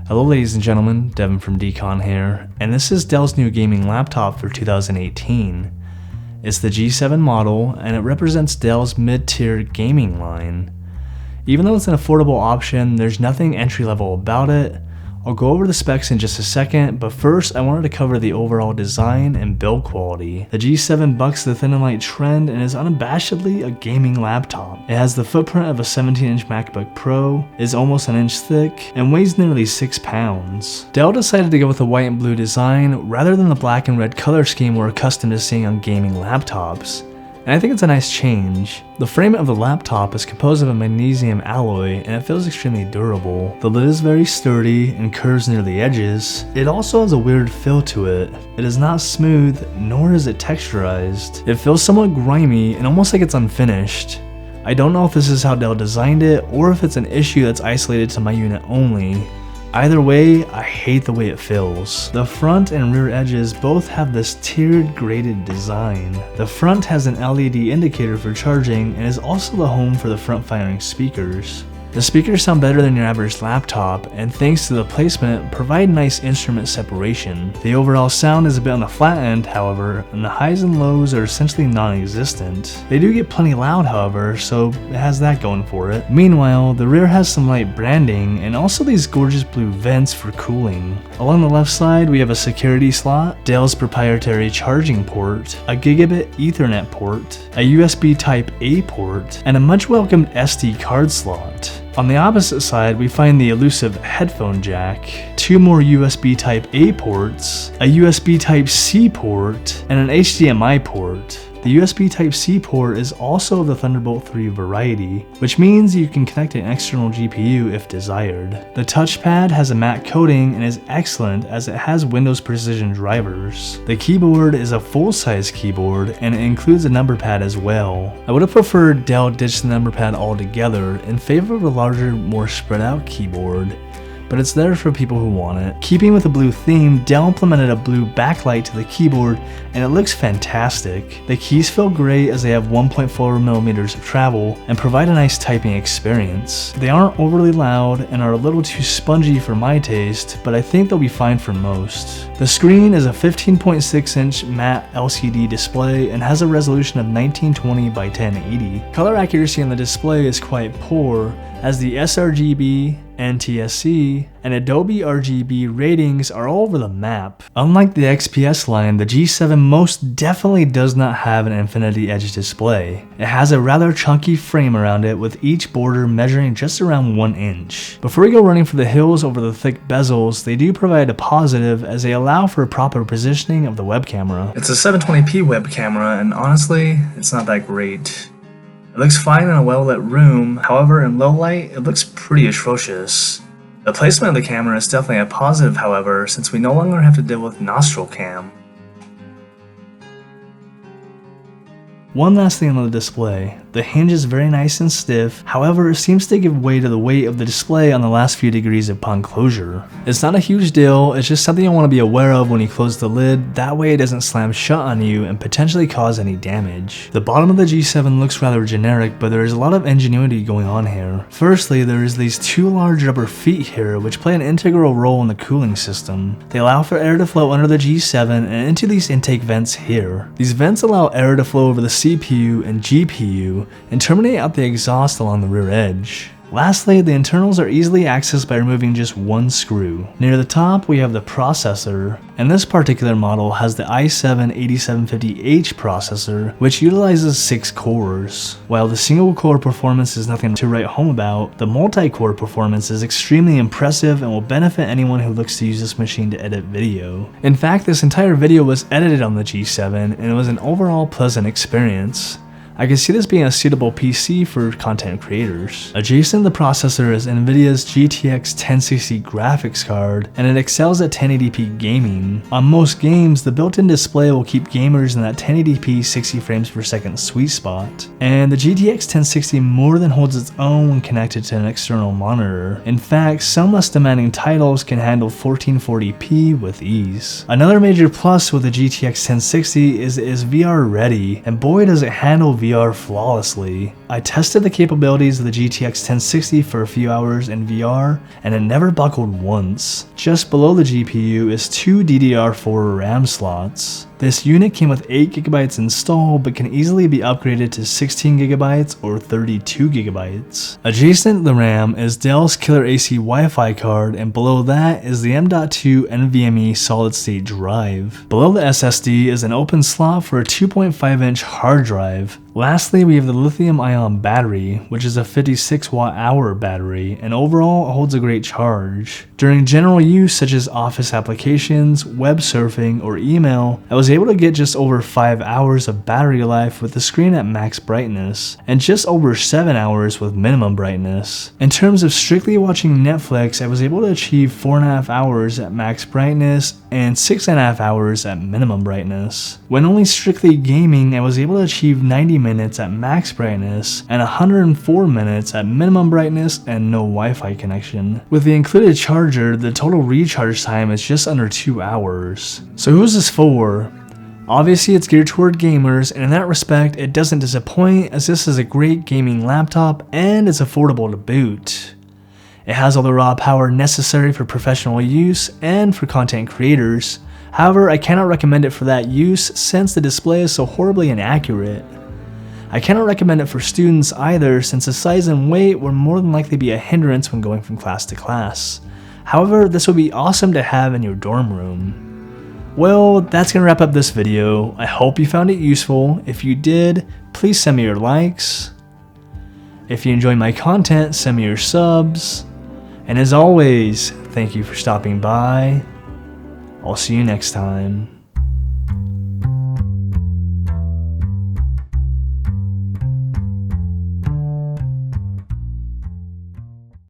Hello ladies and gentlemen, Devin from Decon here, and this is Dell's new gaming laptop for 2018. It's the G7 model, and it represents Dell's mid-tier gaming line. Even though it's an affordable option, there's nothing entry-level about it. I'll go over the specs in just a second, but first I wanted to cover the overall design and build quality. The G7 bucks the thin and light trend and is unabashedly a gaming laptop. It has the footprint of a 17-inch MacBook Pro, is almost an inch thick, and weighs nearly 6 pounds. Dell decided to go with a white and blue design rather than the black and red color scheme we're accustomed to seeing on gaming laptops. And I think it's a nice change. The frame of the laptop is composed of a magnesium alloy and it feels extremely durable. The lid is very sturdy and curves near the edges. It also has a weird feel to it. It is not smooth, nor is it texturized. It feels somewhat grimy and almost like it's unfinished. I don't know if this is how Dell designed it or if it's an issue that's isolated to my unit only. Either way, I hate the way it feels. The front and rear edges both have this tiered graded design. The front has an LED indicator for charging and is also the home for the front firing speakers. The speakers sound better than your average laptop, and thanks to the placement, provide nice instrument separation. The overall sound is a bit on the flat end, however, and the highs and lows are essentially non-existent. They do get plenty loud, however, so it has that going for it. Meanwhile, the rear has some light branding, and also these gorgeous blue vents for cooling. Along the left side, we have a security slot, Dell's proprietary charging port, a gigabit Ethernet port, a USB Type-A port, and a much welcomed SD card slot. On the opposite side, we find the elusive headphone jack, 2 more USB Type-A ports, a USB Type-C port, and an HDMI port. The USB Type-C port is also the Thunderbolt 3 variety, which means you can connect an external GPU if desired. The touchpad has a matte coating and is excellent as it has Windows Precision drivers. The keyboard is a full-size keyboard and it includes a number pad as well. I would have preferred Dell ditch the number pad altogether in favor of a larger, more spread out keyboard, but it's there for people who want it. Keeping with the blue theme, Dell implemented a blue backlight to the keyboard and it looks fantastic. The keys feel great as they have 1.4mm of travel and provide a nice typing experience. They aren't overly loud and are a little too spongy for my taste, but I think they'll be fine for most. The screen is a 15.6-inch matte LCD display and has a resolution of 1920 by 1080. Color accuracy on the display is quite poor, as the sRGB, NTSC, and Adobe RGB ratings are all over the map. Unlike the XPS line, the G7 most definitely does not have an infinity edge display. It has a rather chunky frame around it with each border measuring just around 1 inch. Before we go running for the hills over the thick bezels, they do provide a positive as they allow for proper positioning of the web camera. It's a 720p web camera and honestly, it's not that great. It looks fine in a well-lit room, however in low light, it looks pretty atrocious. The placement of the camera is definitely a positive, however, since we no longer have to deal with nostril cam. One last thing on the display. The hinge is very nice and stiff, however it seems to give way to the weight of the display on the last few degrees upon closure. It's not a huge deal, it's just something you want to be aware of when you close the lid, that way it doesn't slam shut on you and potentially cause any damage. The bottom of the G7 looks rather generic, but there is a lot of ingenuity going on here. Firstly, there is these 2 large rubber feet here which play an integral role in the cooling system. They allow for air to flow under the G7 and into these intake vents here. These vents allow air to flow over the CPU and GPU and terminate out the exhaust along the rear edge. Lastly, the internals are easily accessed by removing just 1 screw. Near the top, we have the processor, and this particular model has the i7-8750H processor, which utilizes 6 cores. While the single core performance is nothing to write home about, the multi-core performance is extremely impressive and will benefit anyone who looks to use this machine to edit video. In fact, this entire video was edited on the G7, and it was an overall pleasant experience. I can see this being a suitable PC for content creators. Adjacent to the processor is Nvidia's GTX 1060 graphics card, and it excels at 1080p gaming. On most games, the built-in display will keep gamers in that 1080p 60 frames per second sweet spot, and the GTX 1060 more than holds its own when connected to an external monitor. In fact, some less demanding titles can handle 1440p with ease. Another major plus with the GTX 1060 is it is VR ready, and boy does it handle VR flawlessly. I tested the capabilities of the GTX 1060 for a few hours in VR, and it never buckled once. Just below the GPU is 2 DDR4 RAM slots. This unit came with 8GB installed, but can easily be upgraded to 16GB or 32GB. Adjacent to the RAM is Dell's killer AC Wi-Fi card, and below that is the M.2 NVMe solid-state drive. Below the SSD is an open slot for a 2.5-inch hard drive. Lastly, we have the lithium-ion battery, which is a 56 watt-hour battery, and overall holds a great charge. During general use such as office applications, web surfing, or email, I was able to get just over 5 hours of battery life with the screen at max brightness, and just over 7 hours with minimum brightness. In terms of strictly watching Netflix, I was able to achieve 4.5 hours at max brightness and 6.5 hours at minimum brightness. When only strictly gaming, I was able to achieve 90 minutes at max brightness and 104 minutes at minimum brightness and no Wi-Fi connection. With the included charger, the total recharge time is just under 2 hours. So who's this for? Obviously it's geared toward gamers, and in that respect it doesn't disappoint, as this is a great gaming laptop and it's affordable to boot. It has all the raw power necessary for professional use and for content creators. However, I cannot recommend it for that use since the display is so horribly inaccurate. I cannot recommend it for students either, since the size and weight will more than likely be a hindrance when going from class to class. However, this would be awesome to have in your dorm room. Well, that's gonna wrap up this video. I hope you found it useful. If you did, please send me your likes. If you enjoy my content, send me your subs. And as always, thank you for stopping by. I'll see you next time.